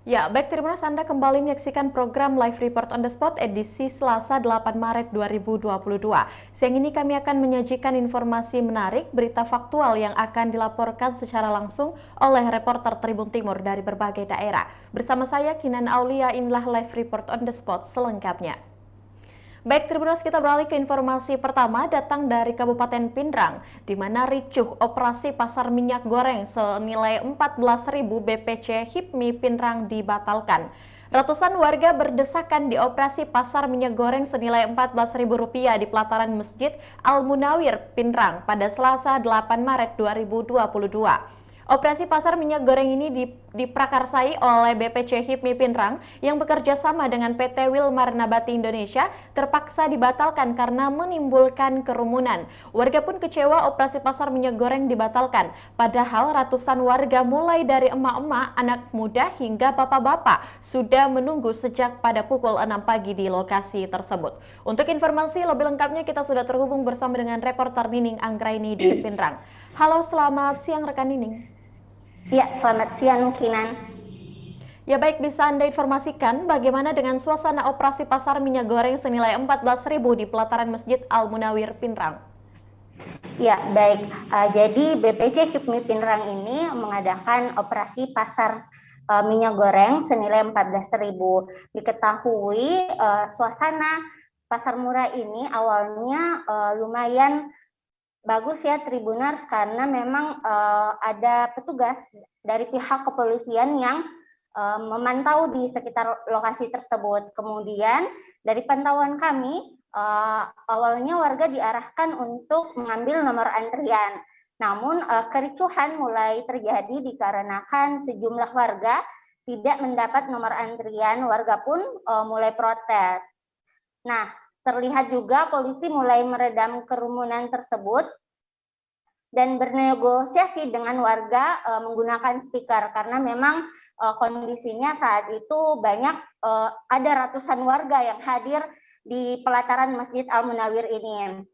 Ya, baik Tribuners, Anda kembali menyaksikan program Live Report on the Spot edisi Selasa 8 Maret 2022. Siang ini kami akan menyajikan informasi menarik, berita faktual yang akan dilaporkan secara langsung oleh reporter Tribun Timur dari berbagai daerah. Bersama saya Kinan Aulia, inilah Live Report on the Spot selengkapnya. Baik Tribuners, kita beralih ke informasi pertama datang dari Kabupaten Pindrang, di mana ricuh operasi pasar minyak goreng senilai 14.000 BPC HIPMI Pindrang dibatalkan. Ratusan warga berdesakan di operasi pasar minyak goreng senilai Rp14.000 di pelataran Masjid Al-Munawir, Pindrang pada Selasa 8 Maret 2022. Operasi pasar minyak goreng ini diprakarsai oleh BPC HIPMI Pindrang yang bekerja sama dengan PT Wilmar Nabati Indonesia terpaksa dibatalkan karena menimbulkan kerumunan. Warga pun kecewa operasi pasar minyak goreng dibatalkan. Padahal ratusan warga mulai dari emak-emak, anak muda hingga bapak-bapak sudah menunggu sejak pada pukul 6 pagi di lokasi tersebut. Untuk informasi lebih lengkapnya kita sudah terhubung bersama dengan reporter Nining Anggraini di Pindrang. Halo, selamat siang rekan Nining. Ya, selamat siang Kinan. Ya baik, bisa Anda informasikan bagaimana dengan suasana operasi pasar minyak goreng senilai 14.000 di pelataran Masjid Al-Munawir Pindrang? Ya, baik. Jadi BPC HIPMI Pindrang ini mengadakan operasi pasar minyak goreng senilai 14.000. Diketahui suasana pasar murah ini awalnya lumayan bagus ya Tribuners, karena memang ada petugas dari pihak kepolisian yang memantau di sekitar lokasi tersebut. Kemudian dari pantauan kami, awalnya warga diarahkan untuk mengambil nomor antrian. Namun kericuhan mulai terjadi dikarenakan sejumlah warga tidak mendapat nomor antrian, warga pun mulai protes. Nah, terlihat juga polisi mulai meredam kerumunan tersebut dan bernegosiasi dengan warga menggunakan speaker, karena memang kondisinya saat itu banyak ada ratusan warga yang hadir di pelataran Masjid Al-Munawir ini.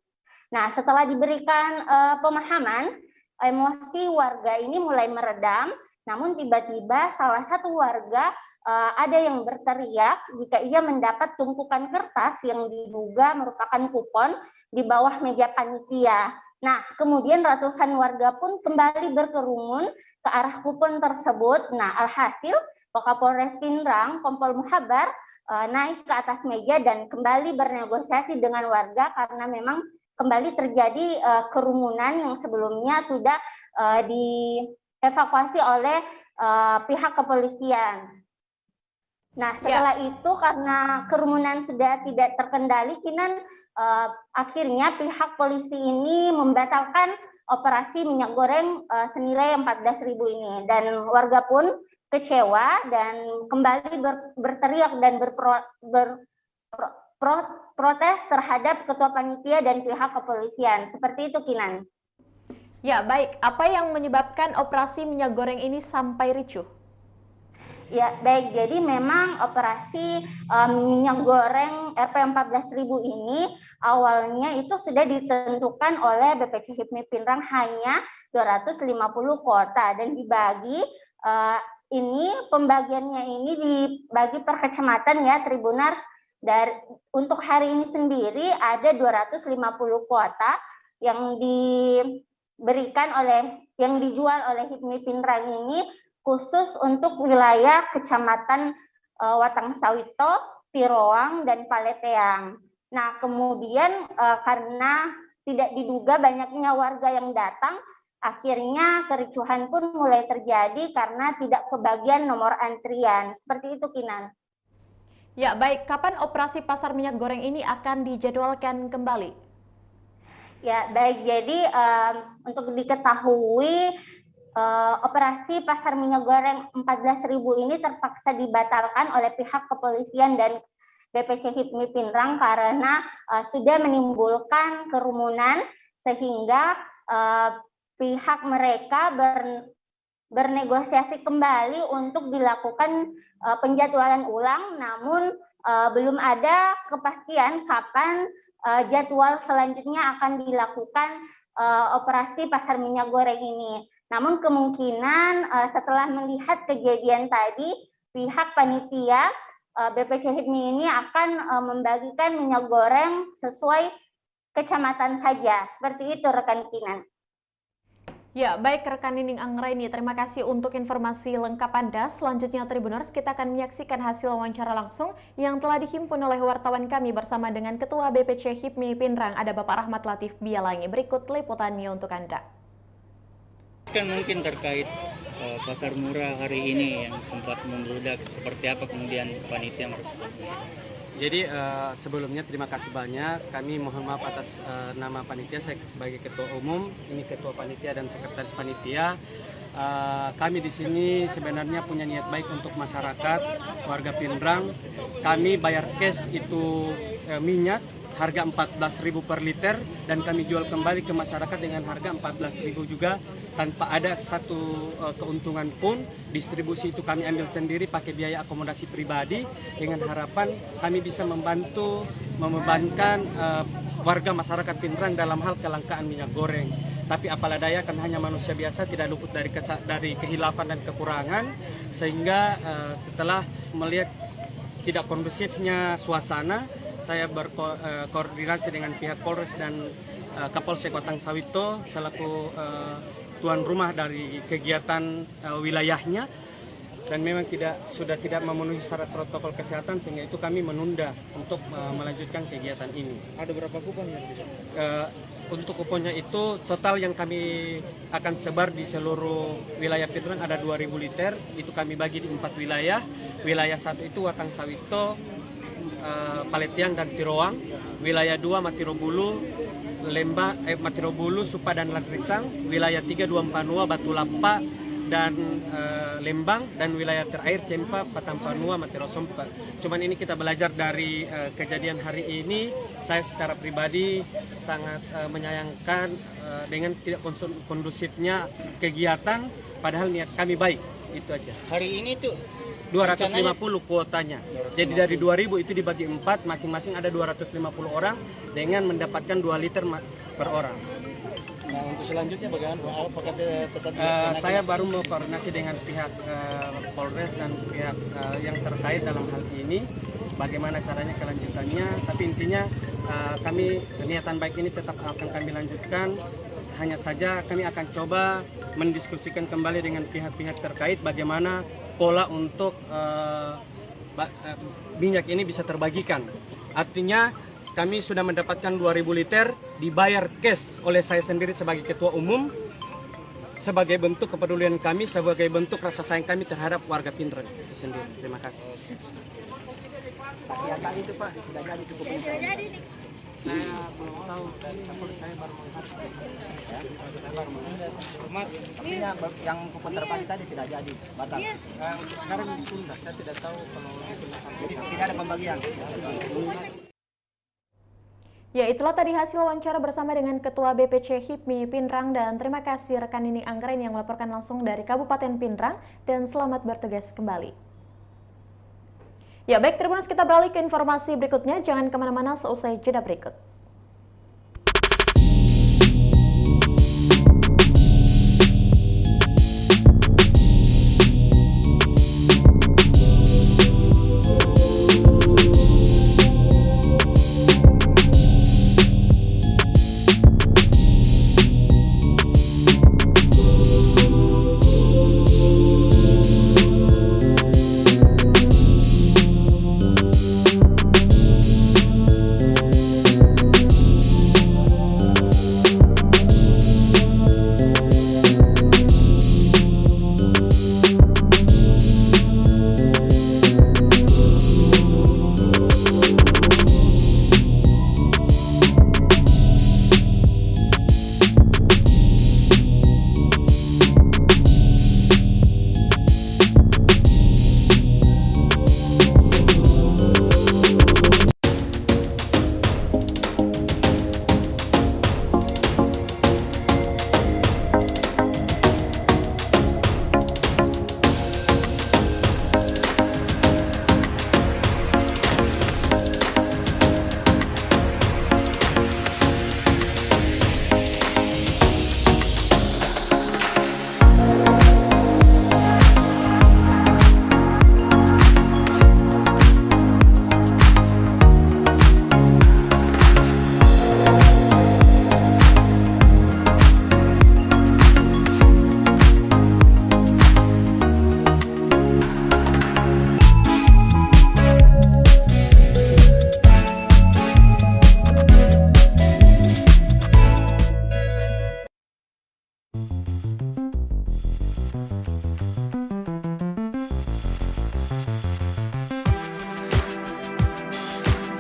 Nah, setelah diberikan pemahaman, emosi warga ini mulai meredam, namun tiba-tiba salah satu warga ada yang berteriak jika ia mendapat tumpukan kertas yang diduga merupakan kupon di bawah meja panitia. Nah, kemudian ratusan warga pun kembali berkerumun ke arah kupon tersebut. Nah, alhasil Kapolres Pindrang, Kompol Muhabar, naik ke atas meja dan kembali bernegosiasi dengan warga karena memang kembali terjadi kerumunan yang sebelumnya sudah dievakuasi oleh pihak kepolisian. Nah, setelah itu karena kerumunan sudah tidak terkendali, Kinan akhirnya pihak polisi ini membatalkan operasi minyak goreng senilai 14.000 ini, dan warga pun kecewa dan kembali berteriak dan protes terhadap ketua panitia dan pihak kepolisian. Seperti itu, Kinan. Ya baik, apa yang menyebabkan operasi minyak goreng ini sampai ricuh? Ya, baik. Jadi memang operasi minyak goreng Rp14.000 ini awalnya itu sudah ditentukan oleh BPC HIPMI Pindrang hanya 250 kota dan dibagi ini pembagiannya ini dibagi per kecamatan ya Tribunars. Untuk hari ini sendiri ada 250 kota yang yang dijual oleh HIPMI Pindrang ini khusus untuk wilayah Kecamatan Watang Sawito, Tiroang, dan Paleteang. Nah, kemudian karena tidak diduga banyaknya warga yang datang, akhirnya kericuhan pun mulai terjadi karena tidak kebagian nomor antrian. Seperti itu, Kinan. Ya baik, kapan operasi pasar minyak goreng ini akan dijadwalkan kembali? Ya, baik. Jadi untuk diketahui operasi pasar minyak goreng 14.000 ini terpaksa dibatalkan oleh pihak kepolisian dan BPC HIPMI Pindrang karena sudah menimbulkan kerumunan sehingga pihak mereka bernegosiasi kembali untuk dilakukan penjadwalan ulang, namun belum ada kepastian kapan jadwal selanjutnya akan dilakukan operasi pasar minyak goreng ini. Namun kemungkinan setelah melihat kejadian tadi, pihak panitia BPC HIPMI ini akan membagikan minyak goreng sesuai kecamatan saja. Seperti itu rekan Kinan. Ya, baik rekan Nining Anggraini, terima kasih untuk informasi lengkap Anda. Selanjutnya Tribuners, kita akan menyaksikan hasil wawancara langsung yang telah dihimpun oleh wartawan kami bersama dengan Ketua BPC HIPMI Pinrang, ada Bapak Rahmat Latif Bialangi. Berikut liputannya untuk Anda. Kan mungkin terkait pasar murah hari ini yang sempat membludak, seperti apa kemudian panitia merespon? Jadi sebelumnya terima kasih banyak. Kami mohon maaf atas nama panitia, saya sebagai ketua umum, ini ketua panitia dan sekretaris panitia. Kami di sini sebenarnya punya niat baik untuk masyarakat, warga Pinrang. Kami bayar cash itu minyak harga 14.000 per liter dan kami jual kembali ke masyarakat dengan harga 14.000 juga tanpa ada satu keuntungan pun. Distribusi itu kami ambil sendiri pakai biaya akomodasi pribadi dengan harapan kami bisa membantu membebankan warga masyarakat Pinrang dalam hal kelangkaan minyak goreng. Tapi apalah daya, kan hanya manusia biasa, tidak luput dari kehilafan dan kekurangan, sehingga setelah melihat tidak kondusifnya suasana, saya berkoordinasi dengan pihak Polres dan Kapolsek Batang Sawito selaku tuan rumah dari kegiatan wilayahnya, dan memang sudah tidak memenuhi syarat protokol kesehatan, sehingga itu kami menunda untuk melanjutkan kegiatan ini. Ada berapa kupon yang bisa? Untuk kuponnya itu total yang kami akan sebar di seluruh wilayah Pinrang ada 2.000 liter, itu kami bagi di 4 wilayah. Wilayah 1 itu Watang Sawito, Paletiang dan Tiroang. Wilayah 2 Matirobulu, Matirobulu, Supa dan Landrisang. Wilayah 3 Duampanua, Batulapa dan Lembang, dan wilayah terakhir Cempa, Patampanua, Matirosompa. Cuman ini kita belajar dari kejadian hari ini. Saya secara pribadi sangat menyayangkan dengan tidak kondusifnya kegiatan, padahal niat kami baik. Itu aja. Hari ini tuh 250 kuotanya. Jadi dari 2.000 itu dibagi 4, masing-masing ada 250 orang dengan mendapatkan 2 liter per orang. Nah, untuk selanjutnya bagaimana? Apakah tetap saya baru mau koordinasi dengan pihak Polres dan pihak yang terkait dalam hal ini, bagaimana caranya kelanjutannya. Tapi intinya kami niatan baik ini tetap akan kami lanjutkan. Hanya saja kami akan coba mendiskusikan kembali dengan pihak-pihak terkait bagaimana pola untuk minyak ini bisa terbagikan. Artinya kami sudah mendapatkan 2.000 liter dibayar cash oleh saya sendiri sebagai ketua umum, sebagai bentuk kepedulian kami, sebagai bentuk rasa sayang kami terhadap warga Pinrang itu sendiri. Terima kasih. Ya, tadi itu Pak, sudah jadi cukup. Sudah jadi nih. Saya belum tahu, saya baru melihat. Ya, saya baru melihat. Artinya yang kupon terbagi tadi tidak jadi, batal. Untuk sekarang ditunda, saya tidak tahu kalau itu Jadi tidak ada pembagian. Ya, itulah tadi hasil wawancara bersama dengan Ketua BPC HIPMI Pinrang, dan terima kasih rekan Nining Anggraini yang melaporkan langsung dari Kabupaten Pinrang, dan selamat bertugas kembali. Ya, baik Tribuners, kita beralih ke informasi berikutnya. Jangan kemana-mana, seusai jeda berikut.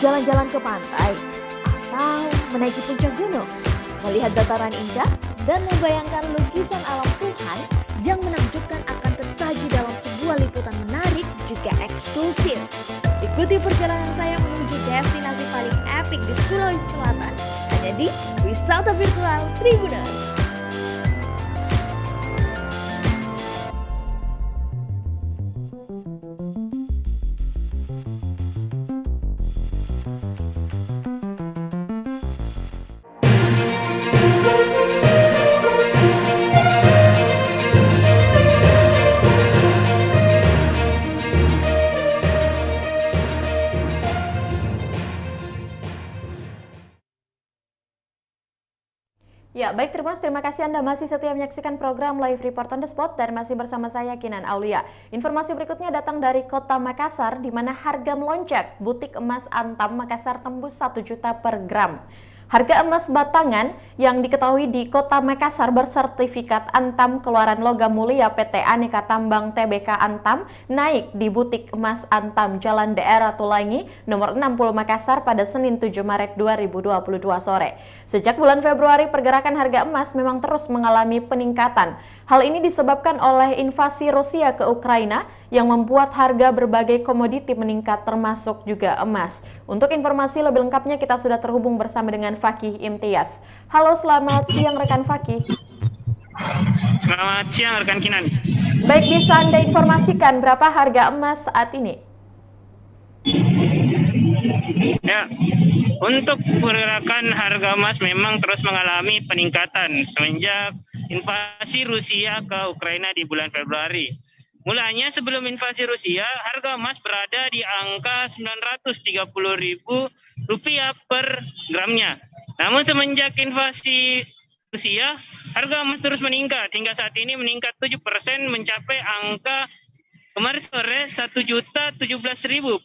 jalan-jalan ke pantai, atau menaiki puncak gunung, melihat dataran indah, dan membayangkan lukisan alam Tuhan yang menakjubkan akan tersaji dalam sebuah liputan menarik juga eksklusif. Ikuti perjalanan saya menuju destinasi paling epik di Sulawesi Selatan, hanya di Wisata Virtual Tribuners. Ya, baik Tribuners, terima kasih Anda masih setia menyaksikan program Live Report on the Spot dan masih bersama saya Kinan Aulia. Informasi berikutnya datang dari Kota Makassar di mana harga melonjak. Butik emas Antam Makassar tembus 1 juta per gram. Harga emas batangan yang diketahui di Kota Makassar bersertifikat Antam Keluaran Logam Mulia PT Aneka Tambang Tbk Antam naik di butik emas Antam Jalan Daerah Tulangi nomor 60 Makassar pada Senin 7 Maret 2022 sore. Sejak bulan Februari pergerakan harga emas memang terus mengalami peningkatan. Hal ini disebabkan oleh invasi Rusia ke Ukraina yang membuat harga berbagai komoditi meningkat termasuk juga emas. Untuk informasi lebih lengkapnya kita sudah terhubung bersama dengan Fakih Imtiaz. Halo, selamat siang rekan Fakih. Selamat siang rekan Kinan. Baik, bisa Anda informasikan berapa harga emas saat ini? Ya, untuk pergerakan harga emas memang terus mengalami peningkatan semenjak invasi Rusia ke Ukraina di bulan Februari. Mulanya sebelum invasi Rusia, harga emas berada di angka Rp930.000 per gramnya. Namun semenjak invasi Rusia, harga emas terus meningkat. Hingga saat ini meningkat 7% mencapai angka kemarin sore 1.017.000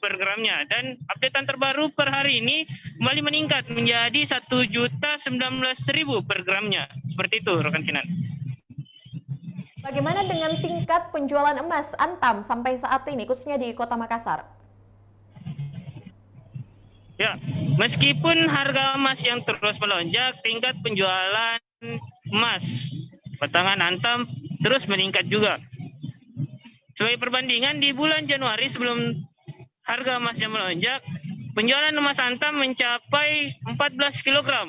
per gramnya. Dan updatean terbaru per hari ini kembali meningkat menjadi 1.019.000 per gramnya. Seperti itu, rekan Kinan. Bagaimana dengan tingkat penjualan emas Antam sampai saat ini, khususnya di Kota Makassar? Ya, meskipun harga emas yang terus melonjak, tingkat penjualan emas batangan Antam terus meningkat juga. Sebagai perbandingan, di bulan Januari sebelum harga emasnya melonjak, penjualan emas Antam mencapai 14 kg.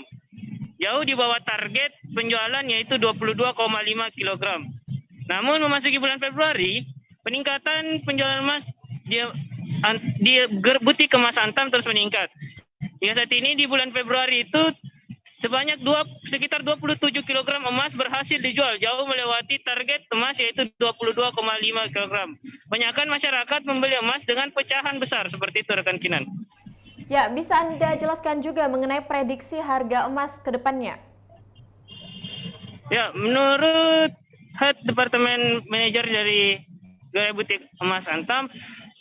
Jauh di bawah target penjualan yaitu 22,5 kg. Namun memasuki bulan Februari, peningkatan penjualan emas di butik emas Antam terus meningkat. Hingga saat ini di bulan Februari itu sebanyak sekitar 27 kg emas berhasil dijual, jauh melewati target emas yaitu 22,5 kg. Banyakkan masyarakat membeli emas dengan pecahan besar, seperti itu rekan Kinan. Ya, bisa Anda jelaskan juga mengenai prediksi harga emas ke depannya? Ya, menurut Head Departemen Manajer dari Gerai Butik Emas Antam,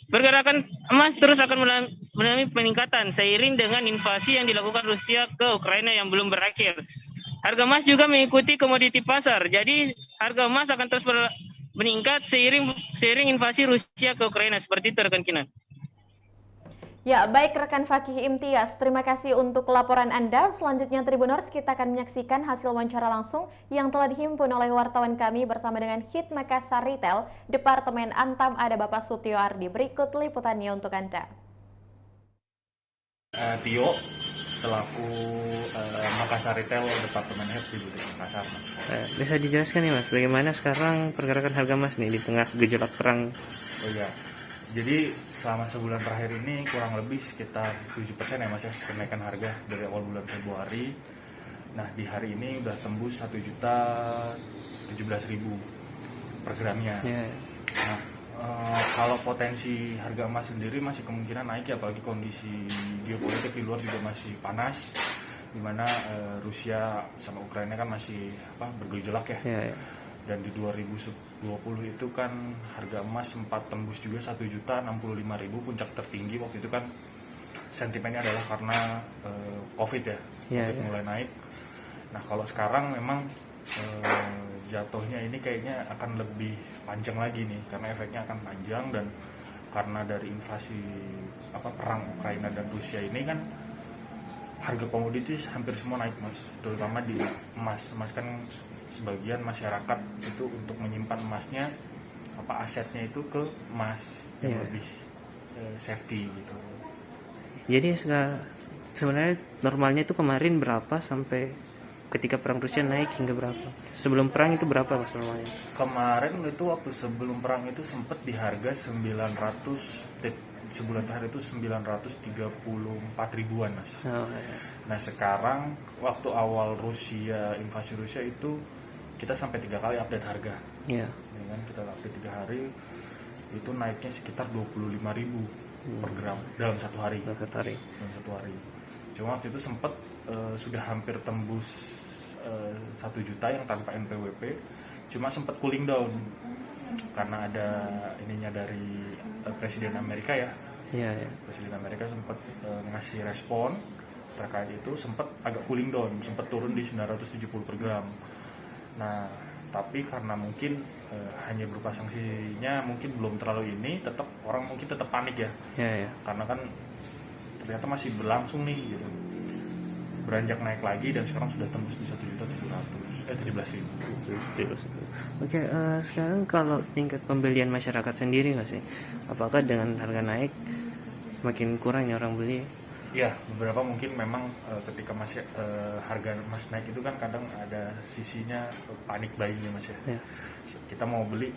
pergerakan emas terus akan mengalami peningkatan seiring dengan invasi yang dilakukan Rusia ke Ukraina yang belum berakhir. Harga emas juga mengikuti komoditi pasar, jadi harga emas akan terus meningkat seiring invasi Rusia ke Ukraina, seperti itu rekan Kinan. Ya, baik rekan Fakih Imtiaz, terima kasih untuk laporan Anda. Selanjutnya Tribuners, kita akan menyaksikan hasil wawancara langsung yang telah dihimpun oleh wartawan kami bersama dengan HIT Makassar Retail, Departemen Antam, ada Bapak Sutio Ardi. Berikut liputannya untuk Anda. Tio, selaku Makassar Retail, Departemen Head di Butik Makassar. Bisa dijelaskan nih Mas, bagaimana sekarang pergerakan harga emas nih di tengah gejolak perang? Oh iya, jadi selama sebulan terakhir ini kurang lebih sekitar 7% ya Mas ya, kenaikan harga dari awal bulan Februari. Nah di hari ini udah tembus 1.017.000 per gramnya. Yeah. Nah kalau potensi harga emas sendiri masih kemungkinan naik ya, apalagi kondisi geopolitik di luar juga masih panas, dimana Rusia sama Ukraina kan masih bergejolak ya. Yeah, yeah. Dan di 2020 itu kan harga emas sempat tembus juga 1.065.000, puncak tertinggi waktu itu kan sentimennya adalah karena COVID ya, COVID mulai naik. Nah kalau sekarang memang jatuhnya ini kayaknya akan lebih panjang lagi nih, karena efeknya akan panjang dan karena dari invasi perang Ukraina dan Rusia ini kan harga komoditi hampir semua naik Mas, terutama di emas. Emas kan sebagian masyarakat itu untuk menyimpan emasnya asetnya itu ke emas yang lebih safety gitu. Jadi sebenarnya normalnya itu kemarin berapa sampai ketika perang Rusia naik hingga berapa? Sebelum perang itu berapa Mas normalnya? Kemarin itu waktu sebelum perang itu sempat di harga 900 sebulan terakhir itu 934 ribuan Mas. Nah sekarang waktu awal invasi Rusia itu kita sampai 3 kali update harga. Ya kan, kita update 3 hari itu naiknya sekitar 25.000 per gram dalam satu hari. Dalam satu hari. Cuma waktu itu sempat sudah hampir tembus 1 juta yang tanpa NPWP, cuma sempat cooling down karena ada ininya dari Presiden Amerika ya. Presiden Amerika sempat ngasih respon terkait itu, sempat agak cooling down, sempat turun di 970 per gram. Nah tapi karena mungkin hanya berupa sanksinya mungkin belum terlalu ini, tetap orang mungkin tetap panik ya. Karena kan ternyata masih berlangsung nih gitu. Beranjak naik lagi dan sekarang sudah tembus di 1.17.000. Oke, sekarang kalau tingkat pembelian masyarakat sendiri Mas, apakah dengan harga naik makin kurangnya orang beli? Ya, beberapa mungkin memang ketika harga emas naik itu kan kadang ada sisinya panik buying-nya Mas ya. Kita mau beli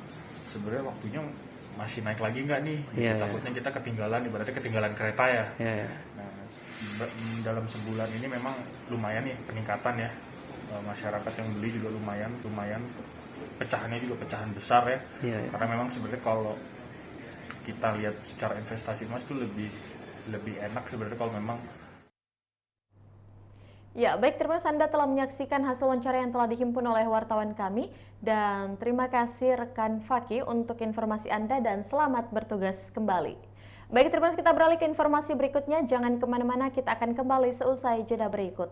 sebenarnya waktunya masih naik lagi nggak nih? Takutnya kita ketinggalan, ibaratnya ketinggalan kereta ya. Nah, dalam sebulan ini memang lumayan nih peningkatan ya, masyarakat yang beli juga lumayan pecahannya juga pecahan besar ya. Karena memang sebenarnya kalau kita lihat secara investasi emas itu lebih enak sebenarnya kalau memang. Ya, baik, terima kasih Anda telah menyaksikan hasil wawancara yang telah dihimpun oleh wartawan kami, dan terima kasih rekan Faki untuk informasi Anda dan selamat bertugas kembali. Baik, terima kasih, kita beralih ke informasi berikutnya. Jangan kemana-mana, kita akan kembali seusai jeda berikut.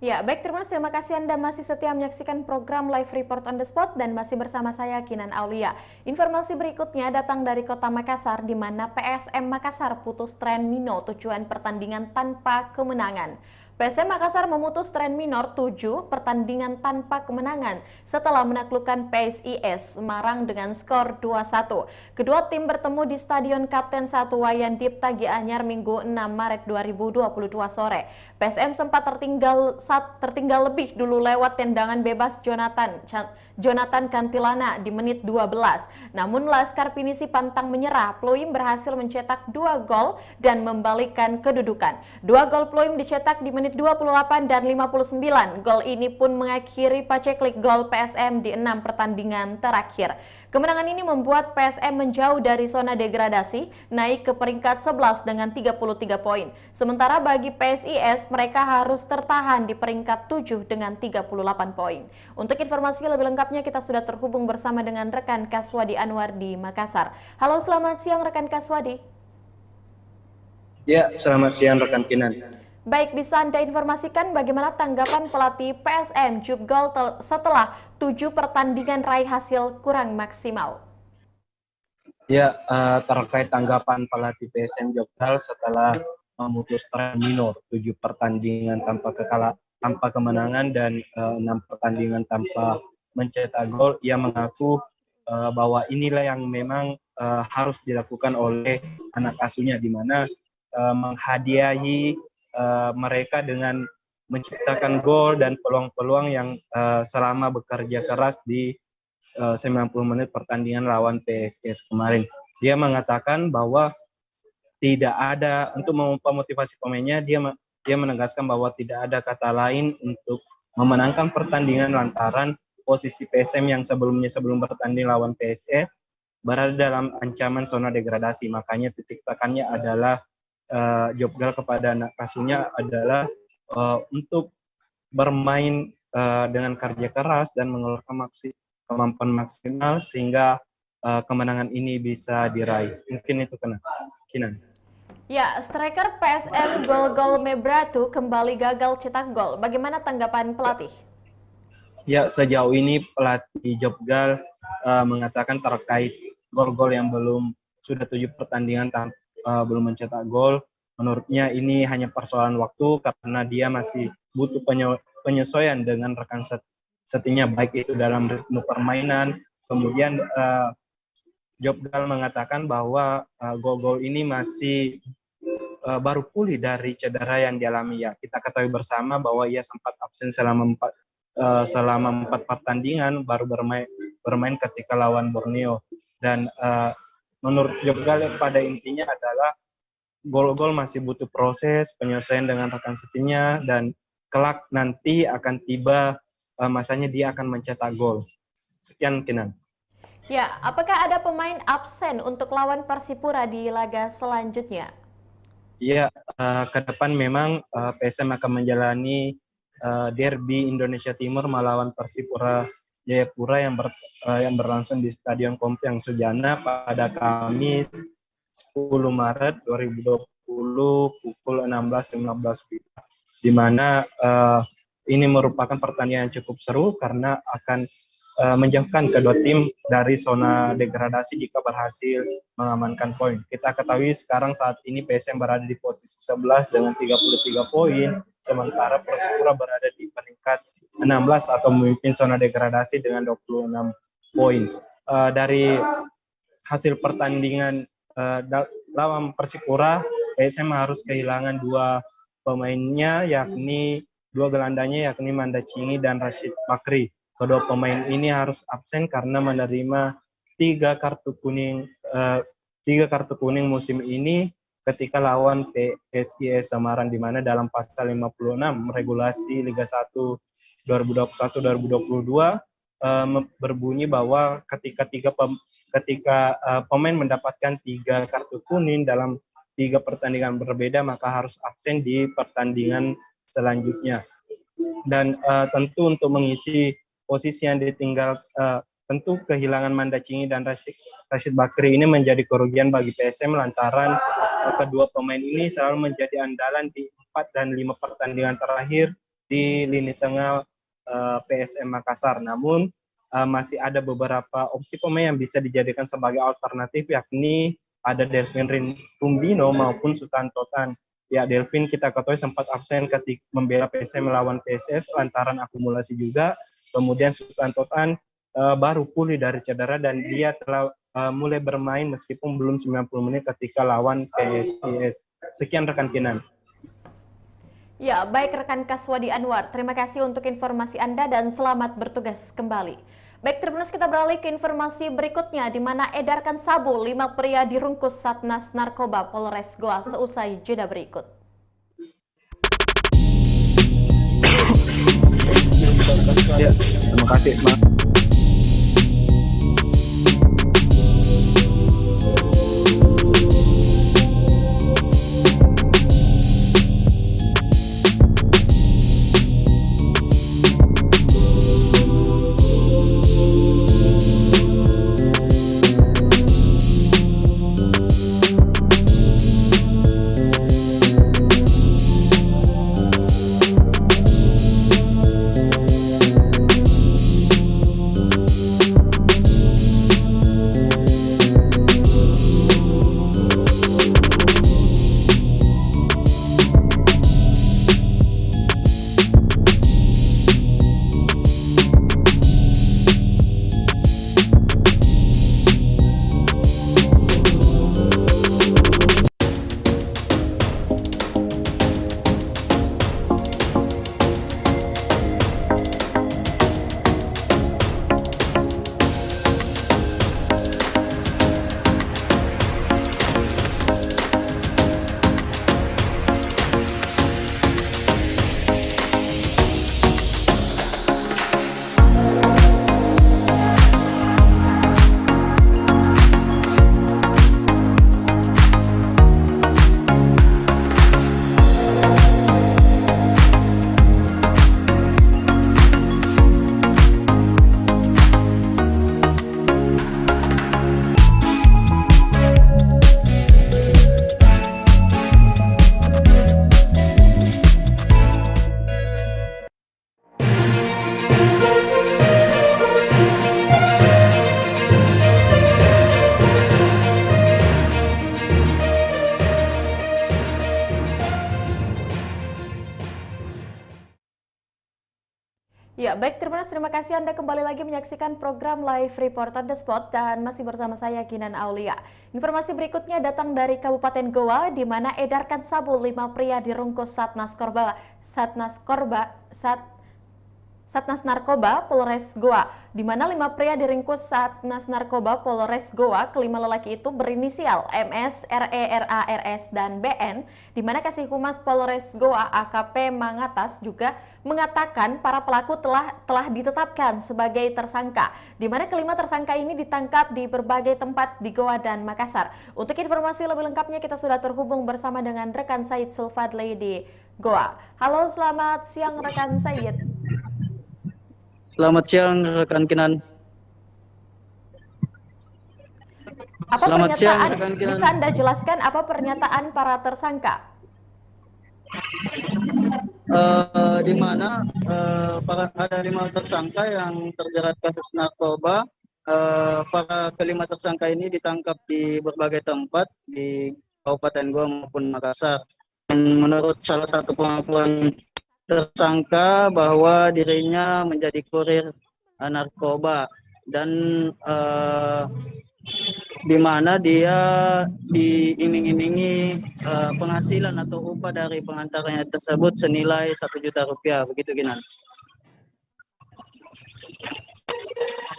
Ya, baik terima kasih Anda masih setia menyaksikan program Live Report on the Spot dan masih bersama saya Kinan Aulia. Informasi berikutnya datang dari Kota Makassar di mana PSM Makassar putus tren Mino tujuan pertandingan tanpa kemenangan. PSM Makassar memutus tren minor 7 pertandingan tanpa kemenangan setelah menaklukkan PSIS Semarang dengan skor 2-1. Kedua tim bertemu di Stadion Kapten 1 Wayan Dipta Gianyar Minggu 6 Maret 2022 sore. PSM sempat tertinggal lebih dulu lewat tendangan bebas Jonathan Kantilana di menit 12. Namun Laskar Pinisi pantang menyerah. Ploim berhasil mencetak 2 gol dan membalikkan kedudukan. 2 gol Ploim dicetak di menit 28 dan 59. Gol ini pun mengakhiri paceklik gol PSM di 6 pertandingan terakhir. Kemenangan ini membuat PSM menjauh dari zona degradasi, naik ke peringkat 11 dengan 33 poin. Sementara bagi PSIS, mereka harus tertahan di peringkat 7 dengan 38 poin. Untuk informasi lebih lengkapnya, kita sudah terhubung bersama dengan rekan Kaswadi Anwar di Makassar. Halo, selamat siang rekan Kaswadi. Ya, selamat siang rekan Kinan. Baik, bisa Anda informasikan bagaimana tanggapan pelatih PSM Jubgal setelah 7 pertandingan raih hasil kurang maksimal? Ya, terkait tanggapan pelatih PSM Jubgal setelah memutus tren minor 7 pertandingan tanpa kemenangan dan 6 pertandingan tanpa mencetak gol, ia mengaku bahwa inilah yang memang harus dilakukan oleh anak asuhnya, di mana menghadiahi mereka dengan menciptakan gol dan peluang-peluang yang selama bekerja keras di 90 menit pertandingan lawan PSIS kemarin. Dia mengatakan bahwa tidak ada, untuk memotivasi pemainnya, dia menegaskan bahwa tidak ada kata lain untuk memenangkan pertandingan lantaran posisi PSM yang sebelum bertanding lawan PSIS berada dalam ancaman zona degradasi. Makanya titik tekannya adalah Jobgal kepada anak asuhnya adalah untuk bermain dengan kerja keras dan mengeluarkan kemampuan maksimal sehingga kemenangan ini bisa diraih. Mungkin itu Kinan. Ya, striker PSM Gol Mebratu kembali gagal cetak gol. Bagaimana tanggapan pelatih? Ya, sejauh ini pelatih Jobgal mengatakan terkait gol-gol yang sudah 7 pertandingan belum mencetak gol. Menurutnya ini hanya persoalan waktu karena dia masih butuh penyesuaian dengan rekan setimnya, baik itu dalam ritme permainan. Kemudian Jobgal mengatakan bahwa gol-gol ini masih baru pulih dari cedera yang dialami. Ya, kita ketahui bersama bahwa ia sempat absen selama 4 pertandingan, baru bermain ketika lawan Borneo. Dan menurut Jobgal pada intinya adalah gol-gol masih butuh proses penyelesaian dengan rekan setimnya, dan kelak nanti akan tiba masanya dia akan mencetak gol. Sekian Kinan. Ya, apakah ada pemain absen untuk lawan Persipura di laga selanjutnya? Ya, ke depan memang PSM akan menjalani derby Indonesia Timur melawan Persipura Jayapura yang berlangsung di Stadion Kompiang Sujana pada Kamis 10 Maret 2020 pukul 16.15 di mana ini merupakan pertandingan yang cukup seru karena akan menjauhkan kedua tim dari zona degradasi jika berhasil mengamankan poin. Kita ketahui sekarang saat ini PSM berada di posisi 11 dengan 33 poin, sementara Persipura berada di peringkat 16 atau memimpin zona degradasi dengan 26 poin. Dari hasil pertandingan lawan Persipura, PSM harus kehilangan 2 pemainnya, yakni 2 gelandangnya, yakni Mandacini dan Rashid Bakri. Kedua pemain ini harus absen karena menerima 3 kartu kuning musim ini ketika lawan PSIS Semarang, di mana dalam pasal 56 regulasi Liga 1 2021-2022 berbunyi bahwa ketika pemain mendapatkan 3 kartu kuning dalam 3 pertandingan berbeda, maka harus absen di pertandingan selanjutnya. Dan tentu untuk mengisi posisi yang ditinggal, tentu kehilangan Mandacini dan Rashid Bakri ini menjadi kerugian bagi PSM lantaran kedua pemain ini selalu menjadi andalan di 4 dan 5 pertandingan terakhir di lini tengah PSM Makassar. Namun masih ada beberapa opsi pemain yang bisa dijadikan sebagai alternatif, yakni ada Delvin Tumbino maupun Sultan Totan. Ya, Delvin kita ketahui sempat absen ketika membela PSM melawan PSS lantaran akumulasi juga. Kemudian Sultan Totan baru pulih dari cedera dan dia telah mulai bermain meskipun belum 90 menit ketika lawan PSIS. Sekian rekan Kinan. Ya, baik rekan Kaswadi Anwar, terima kasih untuk informasi Anda dan selamat bertugas kembali. Baik, Tribuners, kita beralih ke informasi berikutnya, di mana edarkan sabu 5 pria dirungkus Satnas Narkoba Polres Goa seusai jeda berikut. Ya, terima kasih. Ya, baik Tribuners, terima kasih Anda kembali lagi menyaksikan program Live Report on the Spot dan masih bersama saya Kinan Aulia. Informasi berikutnya datang dari Kabupaten Goa, di mana edarkan sabu 5 pria dirungkus Satnas Narkoba Polres Goa, di mana 5 pria diringkus Satnas Narkoba Polres Goa. Kelima lelaki itu berinisial MS, RE, RA, RS, dan BN, di mana Kasih Humas Polres Goa AKP Mangatas juga mengatakan para pelaku telah ditetapkan sebagai tersangka, di mana kelima tersangka ini ditangkap di berbagai tempat di Goa dan Makassar. Untuk informasi lebih lengkapnya kita sudah terhubung bersama dengan rekan Said Sulfadli di Goa. Halo, selamat siang rekan Said. Selamat siang rekan Kinan. Apa pernyataan, bisa Anda jelaskan apa pernyataan para tersangka? Di mana ada 5 tersangka yang terjerat kasus narkoba. Para kelima tersangka ini ditangkap di berbagai tempat di Kabupaten Goa maupun Makassar. Dan menurut salah satu pengakuan tersangka bahwa dirinya menjadi kurir narkoba dan di mana dia diiming-imingi penghasilan atau upah dari pengantarnya tersebut senilai 1 juta rupiah, begitu Kinan.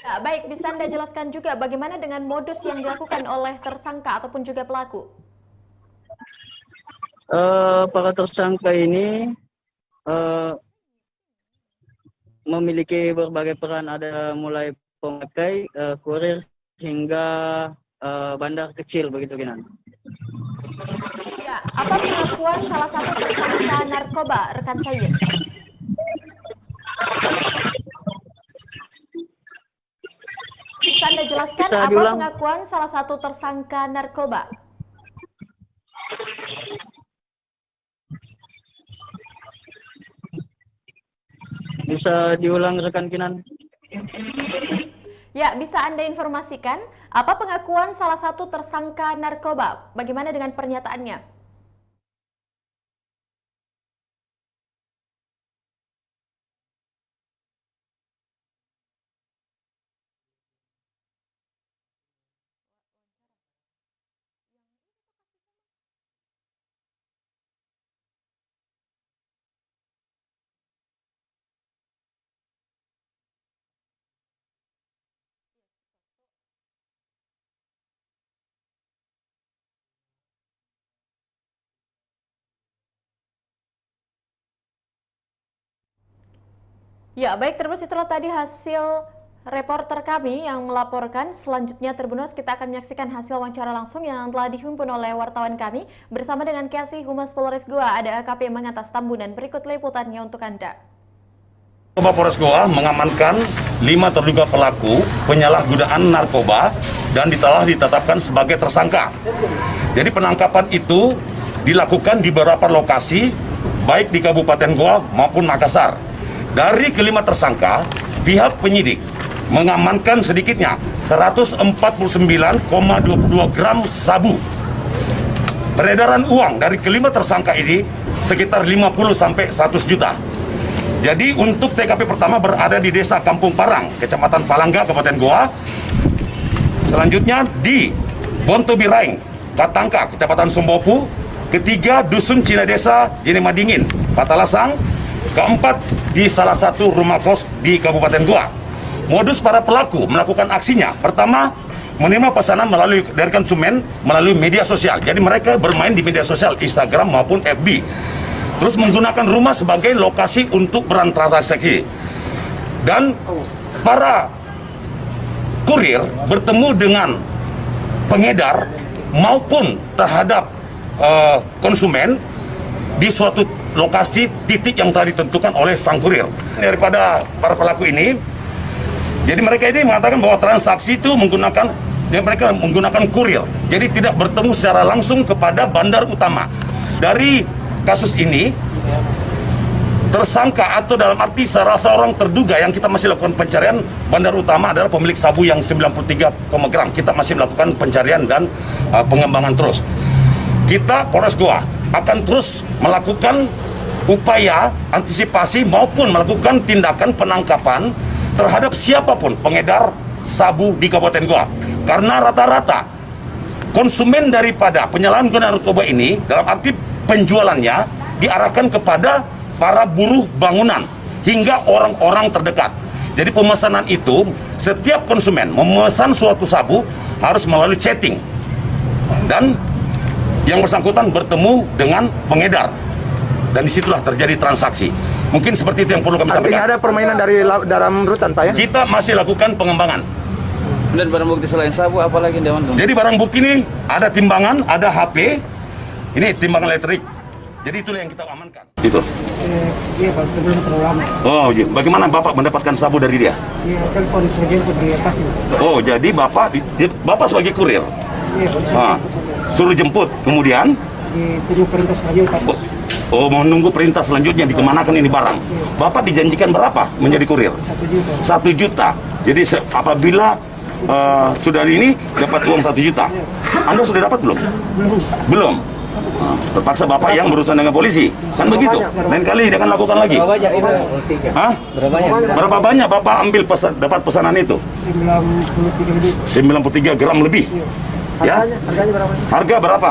Ya, baik, bisa Anda jelaskan juga bagaimana dengan modus yang dilakukan oleh tersangka ataupun juga pelaku? Para tersangka ini memiliki berbagai peran, ada mulai pemakai, kurir, hingga bandar kecil, begitu Kinan. Ya, apa pengakuan salah satu tersangka narkoba, rekan Said? Bisa Anda jelaskan apa pengakuan salah satu tersangka narkoba? Bisa diulang rekan Kinan? Ya, bisa Anda informasikan apa pengakuan salah satu tersangka narkoba? Bagaimana dengan pernyataannya? Ya, baik, terus itulah tadi hasil reporter kami yang melaporkan. Selanjutnya Tribuners, kita akan menyaksikan hasil wawancara langsung yang telah dihimpun oleh wartawan kami bersama dengan Kasih Humas Polres Goa, ada AKP Mangatas Tambunan. Berikut liputannya untuk Anda. Polres Goa mengamankan 5 terduga pelaku penyalahgunaan narkoba dan telah ditetapkan sebagai tersangka. Jadi penangkapan itu dilakukan di beberapa lokasi, baik di Kabupaten Goa maupun Makassar. Dari kelima tersangka, pihak penyidik mengamankan sedikitnya 149,22 gram sabu. Peredaran uang dari kelima tersangka ini sekitar 50 sampai 100 juta. Jadi untuk TKP pertama berada di Desa Kampung Parang, Kecamatan Palangga, Kabupaten Goa. Selanjutnya di Bontobiraing, Katangka, Kecamatan Sombopu. Ketiga, Dusun Cina Desa, Jenema Dingin, Patalasang. Keempat, di salah satu rumah kos di Kabupaten Goa. Modus para pelaku melakukan aksinya, pertama, menerima pesanan dari konsumen melalui media sosial. Jadi mereka bermain di media sosial, Instagram maupun FB. Terus menggunakan rumah sebagai lokasi untuk bertransaksi. Dan para kurir bertemu dengan pengedar maupun terhadap konsumen di suatu lokasi titik yang telah ditentukan oleh sang kurir. Daripada para pelaku ini, jadi mereka ini mengatakan bahwa transaksi itu mereka menggunakan kurir, jadi tidak bertemu secara langsung kepada bandar utama. Dari kasus ini, tersangka atau dalam arti salah seorang terduga yang kita masih lakukan pencarian, bandar utama adalah pemilik sabu yang 93 gram. Kita masih melakukan pencarian dan pengembangan terus. Kita Polres Goa akan terus melakukan upaya antisipasi maupun melakukan tindakan penangkapan terhadap siapapun pengedar sabu di Kabupaten Goa. Karena rata-rata konsumen daripada penyalahgunaan narkoba ini dalam arti penjualannya diarahkan kepada para buruh bangunan hingga orang-orang terdekat. Jadi pemesanan itu, setiap konsumen memesan suatu sabu harus melalui chatting. Dan yang bersangkutan bertemu dengan pengedar. Dan disitulah terjadi transaksi. Mungkin seperti itu yang perlu kami sampaikan. Artinya ada permainan dari dalam rutan, Pak, ya? Kita masih lakukan pengembangan. Dan barang bukti selain sabu apa lagi Dewan? Jadi barang bukti ini ada timbangan, ada HP. Ini timbangan elektrik. Jadi itulah yang kita amankan. Itu. Iya, Pak, belum terlalu lama. Oh, bagaimana Bapak mendapatkan sabu dari dia? Iya, telepon jemput di atasnya. Oh, jadi Bapak sebagai kurir? Iya, Pak. Suruh jemput, kemudian? Tunggu perintah selanjutnya. Oh, menunggu perintah selanjutnya dikemanakan ini barang. Bapak dijanjikan berapa menjadi kurir? 1 juta. Jadi apabila sudah ini dapat uang 1 juta. Anda sudah dapat belum? Belum. Terpaksa Bapak yang berurusan dengan polisi. Kan begitu? Lain kali dia akan lakukan lagi. Berapa banyak itu? Hah? Berapa banyak Bapak ambil dapat pesanan itu? 93 gram lebih. Ya? Harganya berapa? Harga berapa?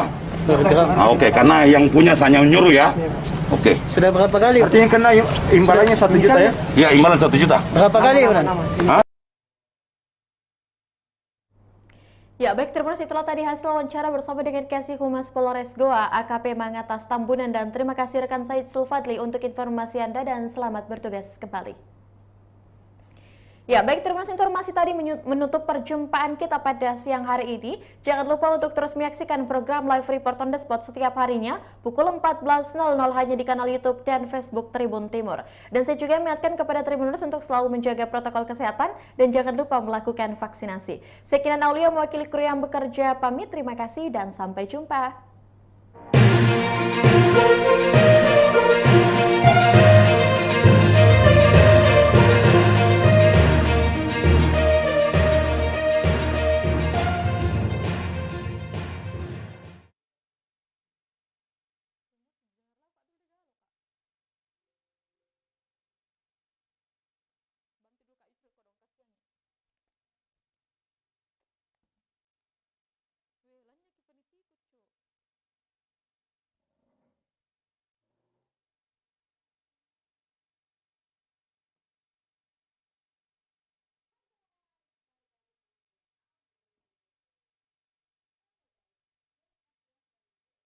Oke, karena yang punya hanya nyuruh ya. Oke. Sudah berapa kali? Artinya kena imbalannya 1 juta, ya? Ya, imbalan 1 juta. Berapa kali, Uran? Ya, baik, terima kasih. Itulah tadi hasil wawancara bersama dengan Kasih Humas Polres Goa, AKP Mangatas Tambunan, dan terima kasih rekan Said Sulfadli untuk informasi Anda dan selamat bertugas kembali. Ya, baik, terima kasih. Informasi tadi menutup perjumpaan kita pada siang hari ini. Jangan lupa untuk terus menyaksikan program Live Report on the Spot setiap harinya pukul 14.00 hanya di kanal YouTube dan Facebook Tribun Timur. Dan saya juga mengingatkan kepada Tribuners untuk selalu menjaga protokol kesehatan dan jangan lupa melakukan vaksinasi. Saya Kinan Aulia mewakili kru yang bekerja pamit. Terima kasih dan sampai jumpa.